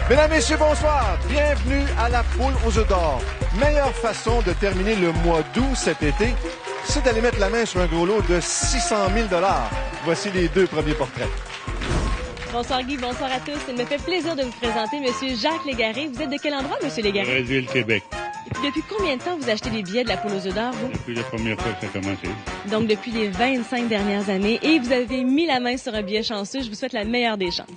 Mesdames, Messieurs, bonsoir. Bienvenue à la poule aux œufs d'or. Meilleure façon de terminer le mois d'août cet été, c'est d'aller mettre la main sur un gros lot de 600 000 $. Voici les deux premiers portraits. Bonsoir Guy, bonsoir à tous. Il me fait plaisir de vous présenter Monsieur Jacques Légaré. Vous êtes de quel endroit, Monsieur Légaré? Brésil, Québec. Et puis depuis combien de temps vous achetez des billets de la poule aux œufs d'or, vous? Depuis la première fois que ça a commencé. Donc depuis les 25 dernières années. Et vous avez mis la main sur un billet chanceux. Je vous souhaite la meilleure des chances.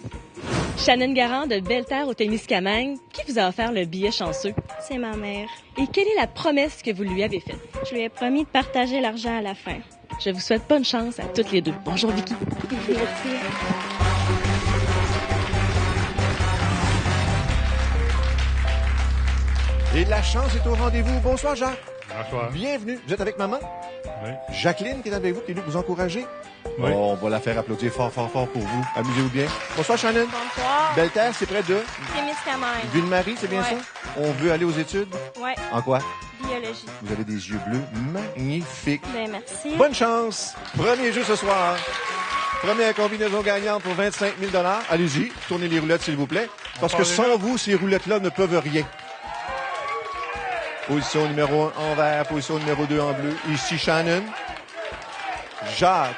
Shannon Garand de Belle-Terre au Témiscamingue. Qui vous a offert le billet chanceux? C'est ma mère. Et quelle est la promesse que vous lui avez faite? Je lui ai promis de partager l'argent à la fin. Je vous souhaite bonne chance à toutes les deux. Bonjour Vicky. Merci. Et la chance est au rendez-vous. Bonsoir, Jacques. Bonsoir. Bienvenue. Vous êtes avec maman? Oui. Jacqueline qui est avec vous, qui est venue vous encourager. Oui. Oh, on va la faire applaudir fort, fort, fort pour vous. Amusez-vous bien. Bonsoir, Shannon. Bonsoir. Belle-Terre, c'est près de Témiscamingue. Ville-Marie, c'est bien Ouais. ça? On veut aller aux études? Ouais. En quoi? Biologie. Vous avez des yeux bleus magnifiques. Ben, merci. Bonne chance. Premier jeu ce soir. Première combinaison gagnante pour 25 000 $. Allez-y, tournez les roulettes, s'il vous plaît. Parce que sans vous, ces roulettes-là ne peuvent rien. Position numéro 1 en vert, position numéro 2 en bleu. Ici, Shannon. Jacques,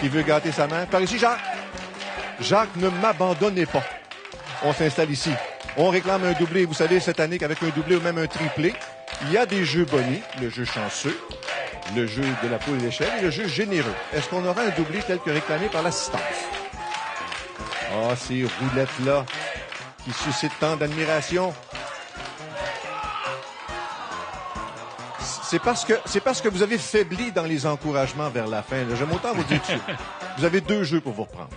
qui veut gâter sa main. Par ici, Jacques. Jacques, ne m'abandonnez pas. On s'installe ici. On réclame un doublé. Vous savez, cette année, qu'avec un doublé ou même un triplé, il y a des jeux bonus, le jeu chanceux, le jeu de la poule d'échelle et le jeu généreux. Est-ce qu'on aura un doublé tel que réclamé par l'assistance? Ah, ces roulettes-là qui suscitent tant d'admiration. C'est parce que vous avez faibli dans les encouragements vers la fin. Là. J'aime autant vous dire que vous avez deux jeux pour vous reprendre.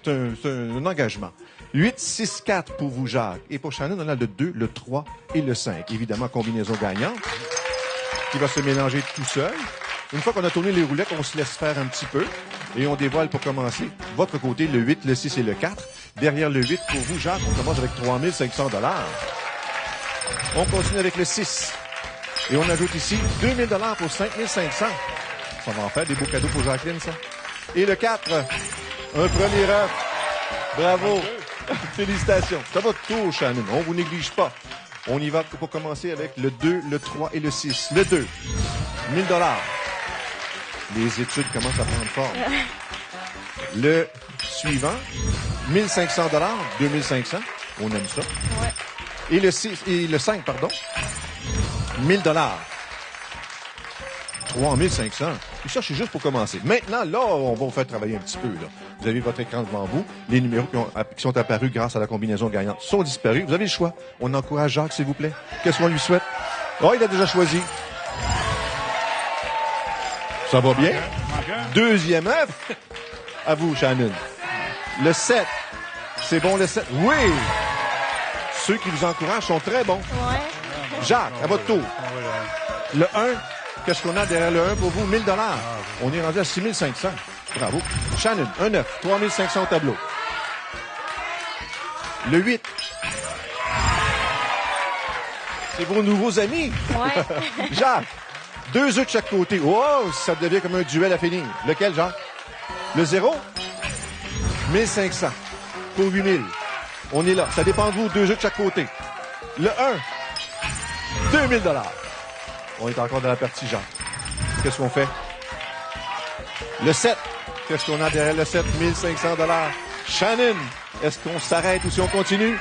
C'est un engagement. 8, 6, 4 pour vous, Jacques. Et pour Shannon, on a le 2, le 3 et le 5. Évidemment, combinaison gagnante qui va se mélanger tout seul. Une fois qu'on a tourné les roulettes, on se laisse faire un petit peu et on dévoile pour commencer. Votre côté, le 8, le 6 et le 4. Derrière le 8, pour vous, Jacques, on commence avec 3 500 $. On continue avec le 6. Et on ajoute ici 2 000 $ pour 5 500. Ça va en faire des beaux cadeaux pour Jacqueline, ça. Et le 4, un premier œuf. Bravo. Félicitations. Ça va tout, Shannon. On vous néglige pas. On y va pour commencer avec le 2, le 3 et le 6. Le 2, 1 000 $. Les études commencent à prendre forme. Le suivant, 1 500 $, 2 500. On aime ça. Ouais. Et le 5, pardon. 1 000 $. 3 500. Et ça, c'est juste pour commencer. Maintenant, là, on va vous faire travailler un petit peu. Là. Vous avez votre écran devant vous. Les numéros qui sont apparus grâce à la combinaison gagnante sont disparus. Vous avez le choix. On encourage Jacques, s'il vous plaît. Qu'est-ce qu'on lui souhaite? Oh, il a déjà choisi. Ça va bien? Deuxième œuf. À vous, Shannon. Le 7. C'est bon, le 7? Oui! Ceux qui vous encouragent sont très bons. Ouais. Jacques, à votre tour. Le 1, qu'est-ce qu'on a derrière le 1 pour vous? 1 000 $. On est rendu à 6 500. Bravo. Shannon, un 9, 3 500 au tableau. Le 8. C'est vos nouveaux amis. Ouais. Jacques, 2 œufs de chaque côté. Oh, ça devient comme un duel à finir. Lequel, Jacques? Le 0? 1 500 pour 8 000. On est là. Ça dépend de vous, 2 œufs de chaque côté. Le 1. 2 000 $. On est encore dans la partie, Jacques. Qu'est-ce qu'on fait? Le 7. Qu'est-ce qu'on a derrière le 7? 1 500 $. Shannon, est-ce qu'on s'arrête ou si on continue?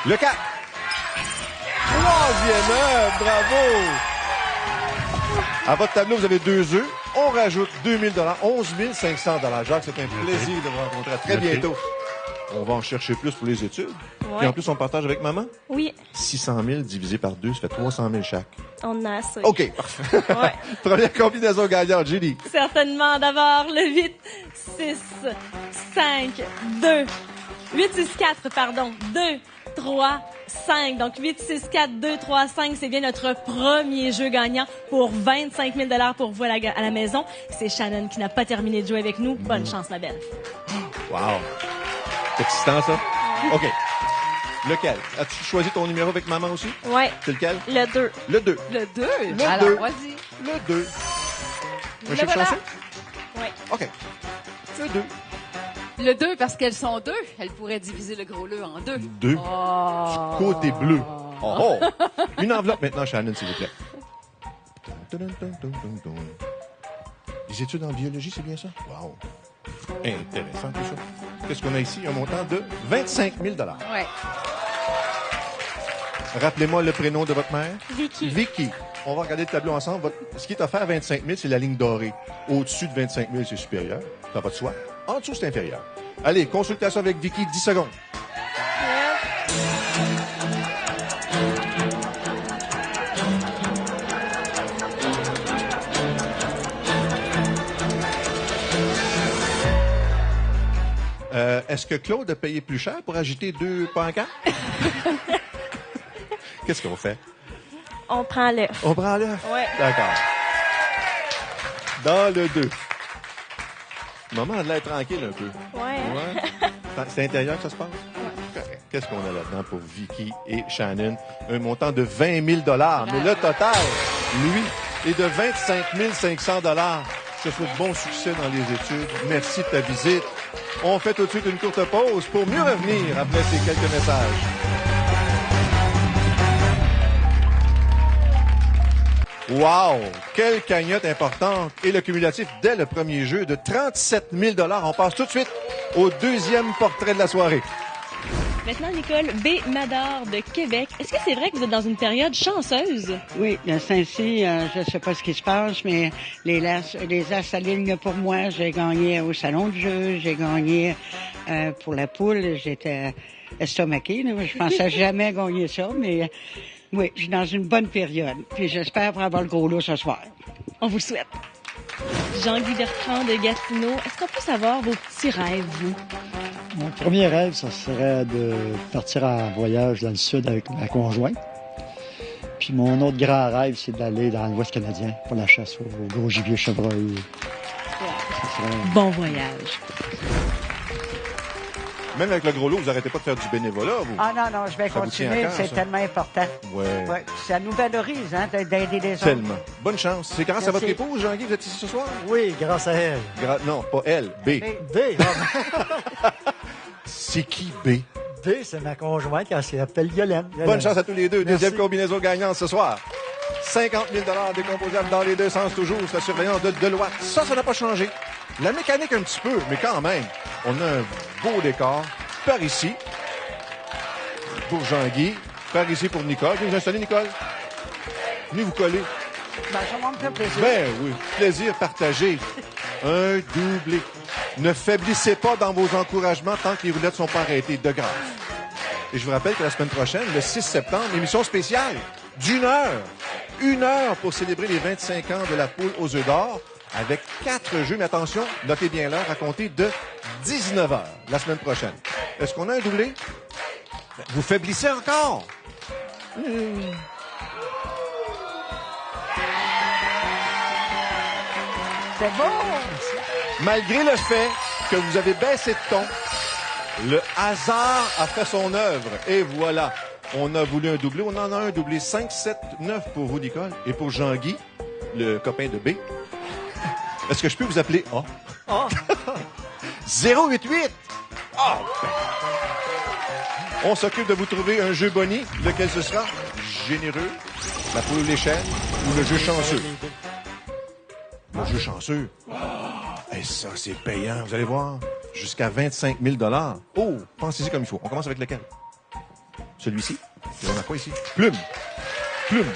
Le 4. Troisième œuf, bravo! À votre tableau, vous avez 2 œufs. On rajoute 2 000 $, 11 500 $. Jacques, c'est un plaisir de vous rencontrer. À très bientôt. On va en chercher plus pour les études. Ouais. Puis en plus, on partage avec maman. Oui. 600 000 divisé par 2, ça fait 300 000 chaque. On a ça. OK, parfait. Ouais. Première combinaison gagnante, Julie. Certainement. D'abord, le 8, 6, 5, 2, 8, 6, 4, pardon, 2, 3, 5. Donc, 8, 6, 4, 2, 3, 5, c'est bien notre premier jeu gagnant pour 25 000 $ pour vous à la maison. C'est Shannon qui n'a pas terminé de jouer avec nous. Bonne chance, ma belle. Wow. C'est excitant, ça? OK. Lequel? As-tu choisi ton numéro avec maman aussi? Ouais. C'est lequel? Le 2. Le 2. Le 2? Le Alors, 2. vas-y. Le 2. Un Le chiffre voilà. chanceux? Ouais. OK. Le 2. Le 2, parce qu'elles sont 2. Elles pourraient diviser le gros lot en 2. 2. Oh. Côté bleu. Oh, oh. Une enveloppe maintenant, Shannon, s'il vous plaît. Des études en biologie, c'est bien ça? Wow. Intéressant tout ça. Qu'est-ce qu'on a ici? Un montant de 25 000 $. Ouais. Rappelez-moi le prénom de votre mère. Vicky. Vicky. On va regarder le tableau ensemble. Ce qui est offert à 25 000, c'est la ligne dorée. Au-dessus de 25 000, c'est supérieur. Ça va de soi. En dessous, c'est inférieur. Allez, consultation avec Vicky, 10 secondes. Est-ce que Claude a payé plus cher pour agiter 2 pancartes? Qu'est-ce qu'on fait? On prend l'œuf. On prend l'œuf? Ouais. D'accord. Dans le 2. Maman a l'air tranquille un peu. Ouais. Ouais. C'est intérieur que ça se passe? Correct. Qu'est-ce qu'on a là-dedans pour Vicky et Shannon? Un montant de 20 000 $. Mais le total, lui, est de 25 500 $. Je te souhaite bon succès dans les études. Merci de ta visite. On fait tout de suite une courte pause pour mieux revenir après ces quelques messages. Wow! Quelle cagnotte importante! Et le cumulatif dès le premier jeu de 37 000 $. On passe tout de suite au deuxième portrait de la soirée. Maintenant, Nicole B. Mador de Québec. Est-ce que c'est vrai que vous êtes dans une période chanceuse? Oui, le Saint-Cy, je ne sais pas ce qui se passe, mais les as s'alignent pour moi. J'ai gagné au salon de jeu, j'ai gagné pour la poule. J'étais estomaquée, là. Je pensais jamais gagner ça, mais oui, je suis dans une bonne période. Puis j'espère pour avoir le gros lot ce soir. On vous le souhaite. Jean-Guy Bertrand de Gatineau. Est-ce qu'on peut savoir vos petits rêves, vous? Mon premier rêve, ça serait de partir en voyage dans le sud avec ma conjointe. Puis mon autre grand rêve, c'est d'aller dans l'Ouest canadien pour la chasse au gros gibier chevreuil. Ça serait... Bon voyage. Même avec le gros lot, vous n'arrêtez pas de faire du bénévolat, vous? Ah non, je vais Ça vous tient à continuer. cœur, C'est ça? tellement important. Ouais. Ouais, ça nous valorise, hein, d'aider les autres. Tellement. Bonne chance. C'est grâce à votre Merci. épouse, Jean-Guy, vous êtes ici ce soir? Oui, grâce à elle. Non, pas elle. B. B, C'est qui B? B, c'est ma conjointe, elle s'appelle Yolène. Bonne chance à tous les deux. Merci. Deuxième combinaison gagnante ce soir. 50 000 $ décomposables dans les deux sens toujours. C'est la surveillance de Deloitte. Ça n'a pas changé. La mécanique un petit peu, mais quand même, on a un beau décor. Par ici, pour Jean-Guy. Par ici pour Nicole. Venez vous installer, Nicole. Venez vous coller. Ben, ça va me faire plaisir. Ben oui, plaisir partagé. Un doublé. Ne faiblissez pas dans vos encouragements tant que les roulettes sont pas arrêtées, de grâce. Et je vous rappelle que la semaine prochaine, le 6 septembre, émission spéciale d'1 heure. 1 heure pour célébrer les 25 ans de la poule aux œufs d'or avec 4 jeux. Mais attention, notez bien l'heure à compter de 19 heures la semaine prochaine. Est-ce qu'on a un doublé? Ben, vous faiblissez encore. C'est bon! Malgré le fait que vous avez baissé de ton, le hasard a fait son œuvre. Et voilà, on a voulu un doublé. On en a un doublé 5, 7, 9 pour vous, Nicole. Et pour Jean-Guy, le copain de B. Est-ce que je peux vous appeler A? A. 088! Ah! On s'occupe de vous trouver un jeu boni. Lequel ce sera? Généreux, la poule ou l'échelle, ou le jeu chanceux? Le jeu chanceux. Et ça, c'est payant. Vous allez voir. Jusqu'à 25 000 $. Oh, pensez-y comme il faut. On commence avec lequel? Celui-ci. Et on a quoi ici? Plume. Plume.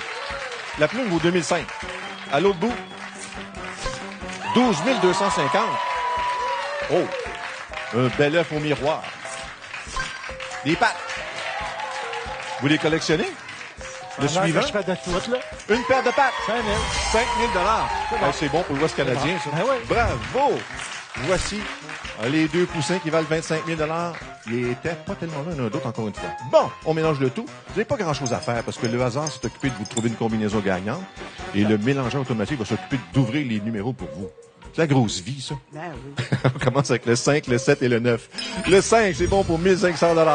La plume vaut 2005. À l'autre bout, 12 250. Oh, un bel œuf au miroir. Des pattes. Vous les collectionnez? Le suivant? Je fais de tout, là. Une paire de pattes. 5 000. 5 000 $. C'est bon pour l'Ouest canadien, ça. Ben oui. Bravo! Voici les deux poussins qui valent 25 000 $. Ils étaient pas tellement l'un d'autre, encore une fois. Bon, on mélange le tout. Vous n'avez pas grand-chose à faire parce que le hasard s'est occupé de vous trouver une combinaison gagnante et le mélangeur automatique va s'occuper d'ouvrir les numéros pour vous. C'est la grosse vie, ça. Ben oui. On commence avec le 5, le 7 et le 9. Le 5, c'est bon pour 1 500 $.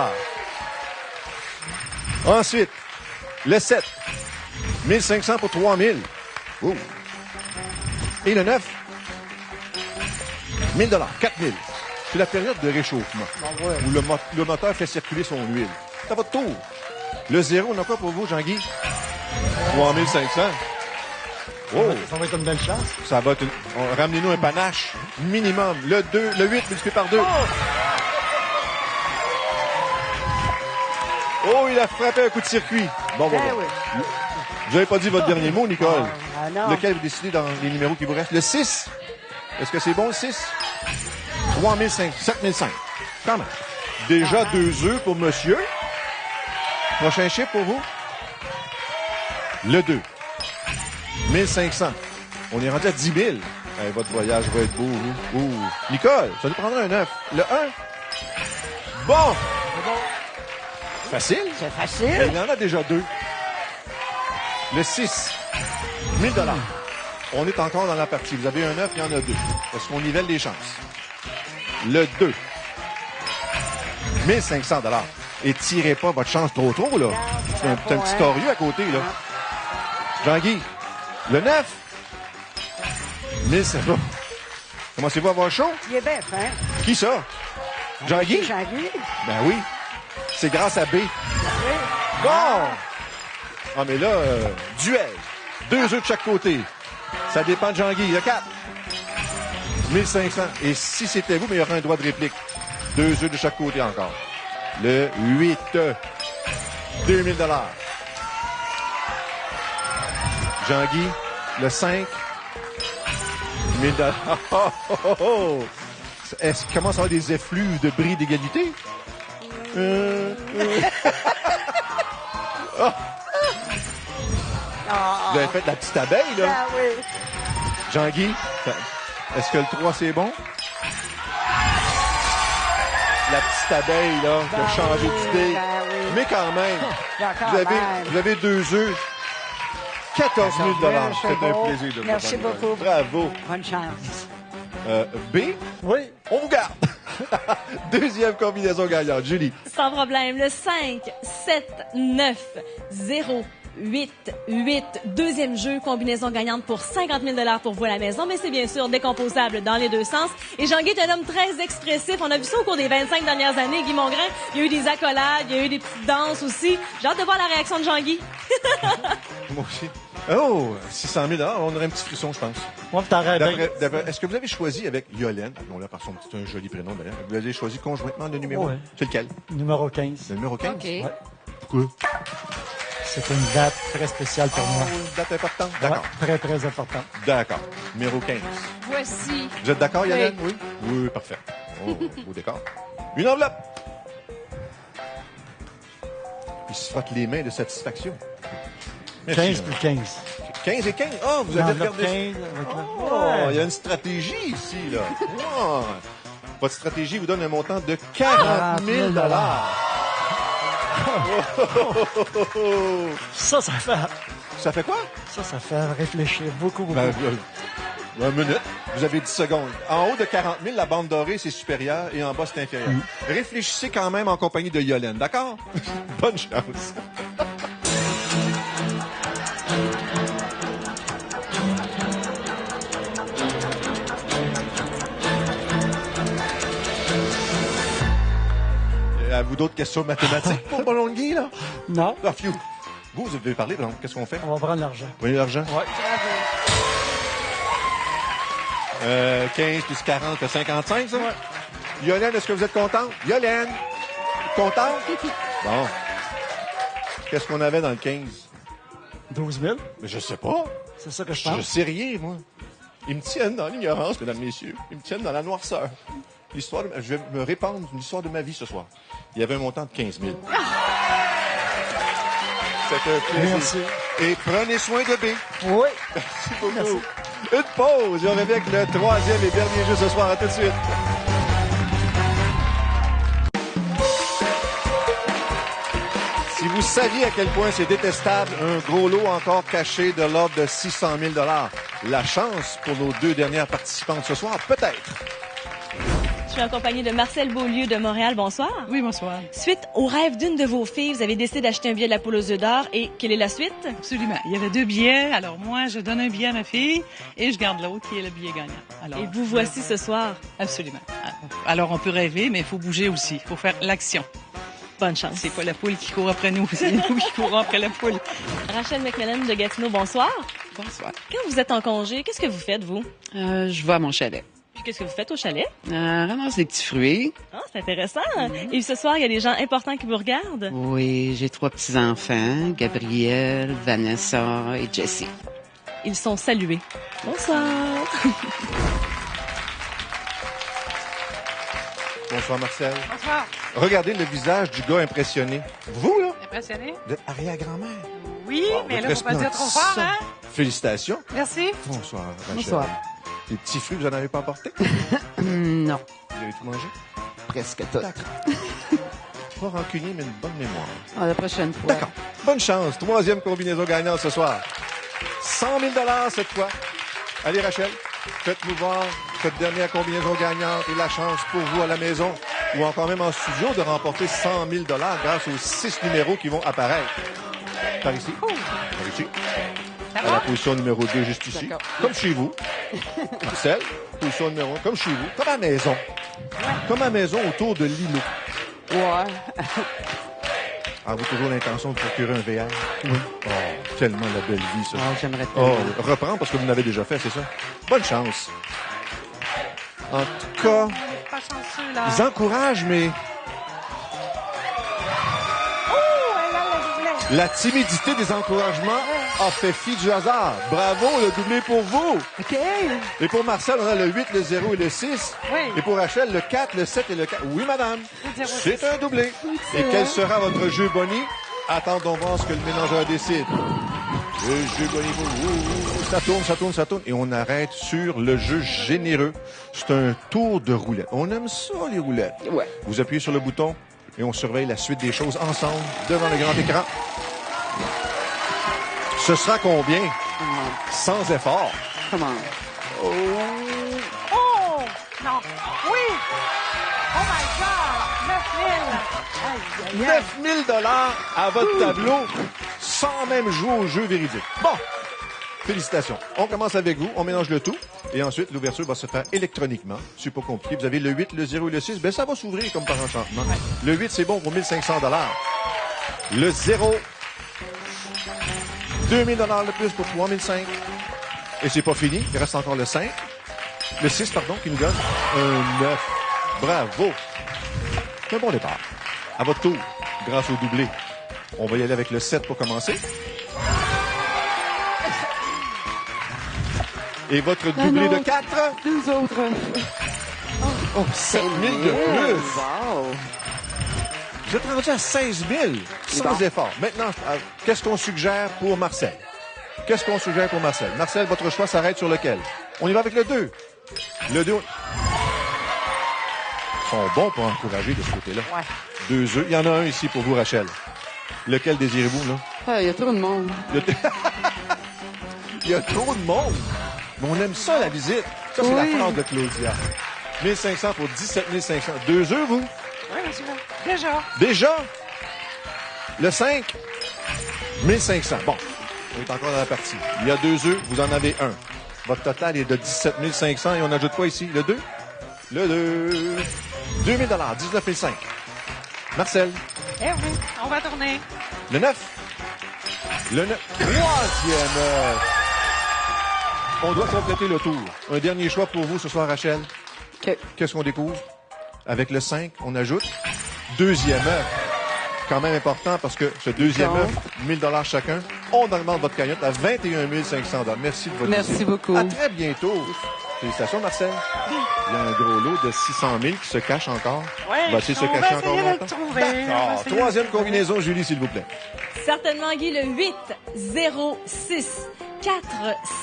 Ensuite, le 7, 1 500 pour 3 000. Oh. Et le 9, 1 000 $, 4 000. C'est la période de réchauffement. Où le moteur fait circuler son huile. C'est à votre tour. Le 0, on a quoi pour vous, Jean-Guy? 3500. Oh! Ça va être une belle chance. Ça va être ramenez-nous un panache minimum. Le 8 multiplié par 2. Oh, il a frappé un coup de circuit. Bon. Vous n'avez pas dit votre dernier mot, Nicole. non. Lequel vous décidez dans les numéros qui vous restent? Le 6. Est-ce que c'est bon, le 6? 3500, 7005. Quand même. Déjà 2 œufs pour monsieur. Prochain chiffre pour vous? Le 2. 1500. On est rendu à 10 000. Hey, votre voyage va être beau, vous. Ouh. Nicole, ça nous prendra un 9. Le 1. Bon. Facile. C'est facile. Il y en a déjà 2. Le 6. 1000 $. On est encore dans la partie. Vous avez un 9, il y en a 2. Est-ce qu'on nivelle les chances? Le 2. 1500 $. Et tirez pas votre chance trop, là. C'est un petit torieux à côté, là. Jean-Guy. Le 9. 1500. Commencez-vous à avoir chaud? Il est bien fin. Qui ça? Jean-Guy? Jean-Guy. Ben oui. C'est grâce à B. Bon! Ah, mais là, duel. 2 œufs de chaque côté. Ça dépend de Jean-Guy. Le 4. 1500. Et si c'était vous, mais il y aurait un droit de réplique. 2 œufs de chaque côté encore. Le 8. 2000 $. Jean-Guy. Le 5. 1000 $. Est-ce qu'il commence à avoir des effluves de bris d'égalité? Oh. Vous avez fait la petite abeille, là. Ah oui. Jean-Guy, est-ce que le 3, c'est bon? La petite abeille, là, qui a changé d'idée. Ben oui. Mais quand même, Quand vous avez 2 œufs. 14 000 $. C'est C'est un beau. plaisir de vous Merci entendre. beaucoup. Bravo. Bonne chance. B, Oui. on vous garde. Deuxième combinaison gagnante. Julie. Sans problème. Le 5, 7, 9, 0, 8, 8. Deuxième jeu, combinaison gagnante pour 50 000 $ pour vous à la maison, mais c'est bien sûr décomposable dans les deux sens. Et Jean-Guy est un homme très expressif. On a vu ça au cours des 25 dernières années. Guy Mongrain, il y a eu des accolades, il y a eu des petites danses aussi. J'ai hâte de voir la réaction de Jean-Guy. Moi aussi. Oh, 600 000 $. On aurait un petit frisson, je pense. Moi, t'arrêtes. Est-ce que vous avez choisi avec Yolène, appelons-la par son petit, c'est un joli prénom d'ailleurs, vous avez choisi conjointement le numéro? Ouais. C'est lequel? Numéro 15. Le numéro 15? OK. Ouais. Pourquoi? C'est une date très spéciale pour moi. Date importante? D'accord. Ouais, très, très important. D'accord. Numéro 15. Voici. Vous êtes d'accord, Yolène? Oui. Oui, parfait. Oh, beau décor. Une enveloppe. Il se frotte les mains de satisfaction. Merci, 15 Jean. plus 15. 15 et 15. Oh, vous avez L'enveloppe regardé. 15 avec la- Oh, il y a une stratégie ici, là. Oh. Votre stratégie vous donne un montant de 40 000 $. Ça fait... Ça fait quoi? Ça fait réfléchir beaucoup, beaucoup. Ben, une minute. Vous avez 10 secondes. En haut de 40 000, la bande dorée, c'est supérieur et en bas, c'est inférieur. Réfléchissez quand même en compagnie de Yolène, d'accord? Bonne chance. Avez-vous d'autres questions mathématiques pour Bolongui, là? Non, Ah, phew. Vous avez parlé, donc, qu'est-ce qu'on fait? on va prendre l'argent. Vous voyez l'argent? Ouais. 15 plus 40, fait 55, ça? Yolène, est-ce que vous êtes contente? Yolène! Contente? Bon. Qu'est-ce qu'on avait dans le 15? 12 000. Mais je sais pas. C'est ça que je Je pense. sais rien, moi. Ils me tiennent dans l'ignorance, mesdames, messieurs. Ils me tiennent dans la noirceur. Je vais me répandre une histoire de ma vie ce soir. Il y avait un montant de 15 000. C'était un plaisir. Merci. Et prenez soin de B. Oui. Merci beaucoup. Une pause et on revient avec le troisième et dernier jeu ce soir. À tout de suite. Si vous saviez à quel point c'est détestable, un gros lot encore caché de l'ordre de 600 000 $. La chance pour nos deux dernières participantes ce soir, peut-être. suis accompagnée de Marcel Beaulieu de Montréal. Bonsoir. Oui, bonsoir. Suite au rêve d'une de vos filles, vous avez décidé d'acheter un billet de la poule aux œufs d'or. Et quelle est la suite? Absolument. Il y avait 2 billets. Alors moi, je donne un billet à ma fille et je garde l'autre qui est le billet gagnant. Alors, Et vous voici ce soir. Absolument. Alors on peut rêver, mais il faut bouger aussi. Il faut faire l'action. Bonne chance. C'est pas la poule qui court après nous, c'est nous qui courons après la poule. Rachel McMillan de Gatineau, bonsoir. Bonsoir. Quand vous êtes en congé, qu'est-ce que vous faites, vous? Je vais à mon chalet. Puis qu'est-ce que vous faites au chalet? Ramasse des petits fruits. Ah, c'est intéressant. Et ce soir, il y a des gens importants qui vous regardent. Oui, j'ai 3 petits-enfants, Gabriel, Vanessa et Jessie. Ils sont salués. Bonsoir. Bonsoir, Marcel. Bonsoir. Regardez le visage du gars impressionné. Vous, là, Impressionné? vous êtes arrière-grand-mère. Oui, Wow, mais votre là, faut pas dire trop fort, resplendissant. hein? Félicitations. Merci. Bonsoir, Rachel. Bonsoir. Les petits fruits, vous en avez pas apporté? Non, Vous avez tout mangé? presque tout. D'accord. Pas rancunier, mais une bonne mémoire. À la prochaine fois. D'accord. Bonne chance. Troisième combinaison gagnante ce soir. 100 000 cette fois. Allez, Rachel, faites-nous voir cette dernière combinaison gagnante et la chance pour vous à la maison ou encore même en studio de remporter 100 000 grâce aux 6 numéros qui vont apparaître. Par ici. Par ici. À la position numéro 2, juste ici. D'accord. Comme chez vous. Marcel, position numéro 1, comme chez vous. Comme à la maison. Comme à la maison autour de l'îlot. Ouais. Avez-vous toujours l'intention de procurer un VR? Oui. Oh, tellement la belle vie, ça. Ah, j'aimerais Oh, tellement. reprends parce que vous l'avez déjà fait, c'est ça? Bonne chance. En tout cas, Pas chanceux, là. ils encouragent, mais la timidité des encouragements a fait fi du hasard. Bravo, le doublé pour vous. OK. Et pour Marcel, on a le 8, le 0 et le 6. Oui. Et pour Rachel, le 4, le 7 et le 4. Oui, madame. Le 0, C'est un doublé. Et quel sera votre jeu Bonnie? Attendons voir ce que le mélangeur décide. Le jeu Bonnie, ça tourne, ça tourne, ça tourne. Et on arrête sur le jeu généreux. C'est un tour de roulette. On aime ça, les roulettes. Ouais. Vous appuyez sur le bouton et on surveille la suite des choses ensemble devant le grand écran. Ce sera combien? Sans effort. Comment? Oh! Non. Oui! Oh my God! 9 000! Aïe, aïe, aïe. 9 000 à votre tableau sans même jouer au jeu véridique. Bon, félicitations. On commence avec vous, on mélange le tout et ensuite l'ouverture va se faire électroniquement. C'est pas compliqué. Vous avez le 8, le 0 et le 6. Ben ça va s'ouvrir comme par enchantement. Le 8, c'est bon pour 1 500 $. Le 0, 2 000 $ de plus pour 3 500 $. Et c'est pas fini, il reste encore le 5. Le 6, pardon, qui nous donne un 9. Bravo. C'est un bon départ. À votre tour, grâce au doublé. On va y aller avec le 7 pour commencer. Et votre doublé de 4. Deux autres. Oh, 7 000 de plus. Wow. Vous êtes rendu à 16 000 sans Bon. effort. Maintenant, qu'est-ce qu'on suggère pour Marcel? Qu'est-ce qu'on suggère pour Marcel? Marcel, votre choix s'arrête sur lequel? On y va avec le 2. Le 2. Ils sont bons pour encourager de ce côté-là. Ouais. 2 œufs. Il y en a un ici pour vous, Rachel. Lequel désirez-vous, là? Ah, il y a trop de monde. Il y a trop de monde. Mais on aime ça, la visite. Ça, c'est Oui. la phrase de Claudia. 1 500 pour 17 500. 2 œufs, vous? Oui, monsieur. Déjà. Déjà? Le 5? 1 500. Bon, on est encore dans la partie. Il y a 2 œufs, vous en avez un. Votre total est de 17 500 et on ajoute quoi ici? Le 2? Le 2. 2 000 $, 19 500. Marcel, Eh oui, on va tourner. le 9. Le 9. Troisième œuf. On doit compléter le tour. Un dernier choix pour vous ce soir, Rachel. OK. Qu'est-ce qu'on découvre? Avec le 5, on ajoute deuxième œuf. Quand même important parce que ce deuxième Donc. œuf, 1 000 $ chacun, on augmente votre cagnotte à 21 500 $. Merci de votre Merci visite. beaucoup. À très bientôt. Félicitations, Marcel. Il y a un gros lot de 600 000 qui se cache encore. Oui, On va essayer de se on va cacher encore essayer de le longtemps. trouver. On va D'accord. essayer de Troisième le trouver. combinaison, Julie, s'il vous plaît. Certainement, Guy, le 8, 0, 6, 4,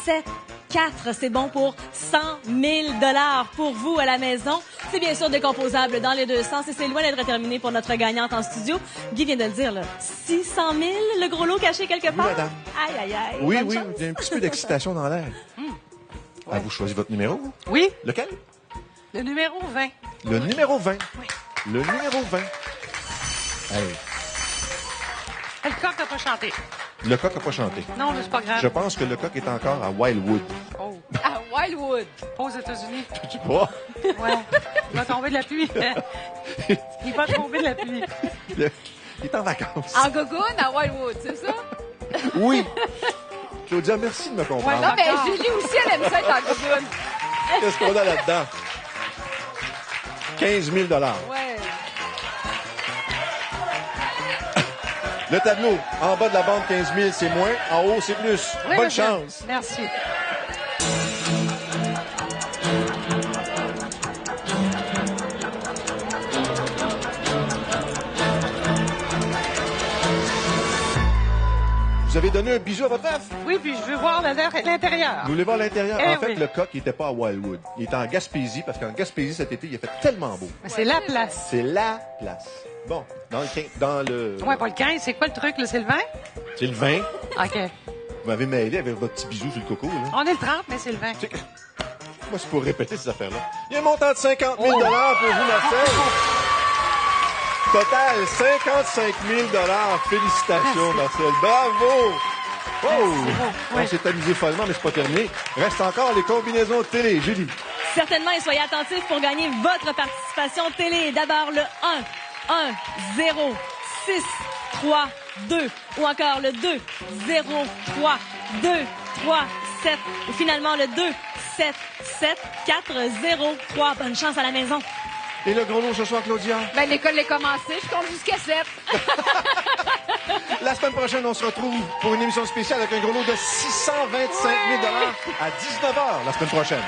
7, 4. C'est bon pour 100 000 $ pour vous à la maison. C'est bien sûr décomposable dans les deux sens et c'est loin d'être terminé pour notre gagnante en studio. Guy vient de le dire, là. 600 000, le gros lot caché quelque part? madame. Aïe, aïe, aïe. Oui, Bonne oui, chance. il y a un petit peu d'excitation dans l'air. Ah, vous choisissez votre numéro? Oui. Lequel? Le numéro 20. Le numéro 20. Oui. Le numéro 20. Hey, Le coq n'a pas chanté. le coq n'a pas chanté. Non, mais c'est pas grave. Je pense que le coq est encore à Wildwood. Oh, À Wildwood. pas aux États-Unis. Je sais pas. Ouais. Il va tomber de la pluie. Il va tomber de la pluie. Il est en vacances. En gogoune à Wildwood, c'est ça? Oui. Claudia, merci de me comprendre. Ouais, Non, mais D'accord. Julie aussi, elle aime ça être en gogoune. Qu'est-ce qu'on a là-dedans? 15 000 Ouais. Le tableau, en bas de la bande, 15 000, c'est moins. En haut, c'est plus. Oui, Bonne monsieur. chance. Merci. Vous avez donné un bisou à votre œuf? Oui, puis je veux voir l'intérieur. Vous voulez voir l'intérieur? Eh En fait, oui. le coq, il n'était pas à Wildwood. Il était en Gaspésie, parce qu'en Gaspésie, cet été, il a fait tellement beau. Mais c'est la place. C'est la place. Bon, dans le... Ouais, pas le 15. C'est quoi le truc, là? C'est le 20? C'est le 20. OK. Vous m'avez mêlé avec votre petit bisou sur le coco, là. On est le 30, mais c'est le 20. Tu sais que- Moi, c'est pour répéter ces affaires-là. Il y a un montant de 50 000 pour vous, Marcel. Total, 55 000 Félicitations, Marcel. Bravo! Oh! On Oui. s'est amusé follement, mais c'est pas terminé. Reste encore les combinaisons de télé. Julie. Certainement, et soyez attentifs pour gagner votre participation télé. D'abord le 1, 0, 6, 3, 2. Ou encore le 2, 0, 3, 2, 3, 7. Et finalement le 2, 7, 7, 4, 0, 3. Bonne chance à la maison. Et le gros lot ce soir, Claudia? Ben, l'école est commencée. Je compte jusqu'à 7. La semaine prochaine, on se retrouve pour une émission spéciale avec un gros lot de 625 000 à 19h la semaine prochaine.